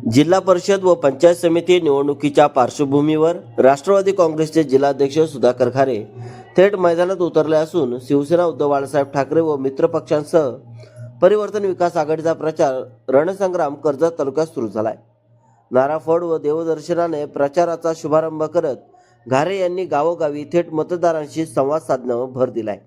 जिल्हा परिषद व पंचायत समिती निवडणुकीच्या पार्श्वभूमीवर राष्ट्रवादी काँग्रेसचे जिल्हाध्यक्ष सुधाकर खारे थेट मैदानात उतरले असून शिवसेना उद्धव बाळासाहेब ठाकरे व मित्रपक्षांसह परिवर्तन विकास आघाडीचा प्रचार रणसंग्राम कर्जत तालुक्यात सुरू झालाय। नाराफोड व देवदर्शनाने प्रचाराचा शुभारंभ करत घारे यांनी गावोगावी थेट मतदारांशी संवाद साधण्यावर भर दिलाय।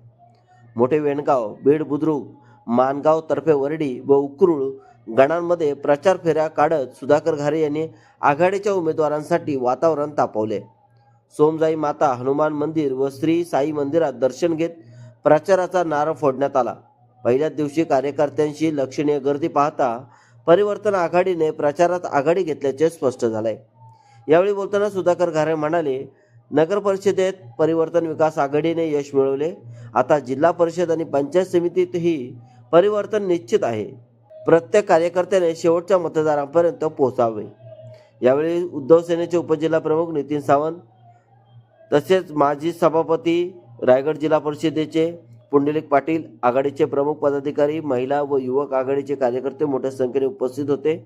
मोठे वेणगाव, बीड बुद्रुक, मानगाव तर्फे वर्डी व उकरूळ गणांमध्ये प्रचार फेऱ्या काढत सुधाकर घारे यांनी आघाडीच्या उमेदवारांसाठी वातावरण तापवले। सोमजाई माता, हनुमान मंदिर व श्री साई मंदिरात दर्शन घेत प्रचाराचा नारा फोडण्यात आला। पहिल्याच दिवशी कार्यकर्त्यांची लक्षणीय गर्दी पाहता परिवर्तन आघाडीने प्रचारात आघाडी घेतल्याचे स्पष्ट झाले। यावेळी बोलताना सुधाकर घारे म्हणाले, नगर परिषदेत परिवर्तन विकास आघाडीने यश मिळवले। आता जिल्हा परिषद आणि पंचायत समितीतही परिवर्तन निश्चित आहे। प्रत्येक कार्यकर्त्याने शेवटच्या मतदारांपर्यंत पोहोचावे। यावेळी उद्धव सेनेचे उपजिल्हा प्रमुख नितीन सावंत तसेच माजी सभापती रायगड जिल्हा परिषदेचे पुंडलिक पाटील, आघाडीचे प्रमुख पदाधिकारी, महिला व युवक आघाडीचे कार्यकर्ते मोठ्या संख्येने उपस्थित होते।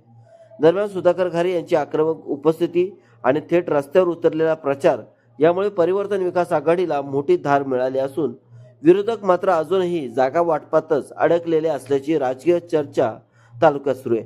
दरम्यान सुधाकर घारे यांची आक्रमक उपस्थिती आणि थेट रस्त्यावर उतरलेला प्रचार यामुळे परिवर्तन विकास आघाडीला मोठी धार मिळाली असून विरोधक मात्र अजूनही जागा वाटपातच अडकलेले असल्याची राजकीय चर्चा तालुक्यात सुरू आहे।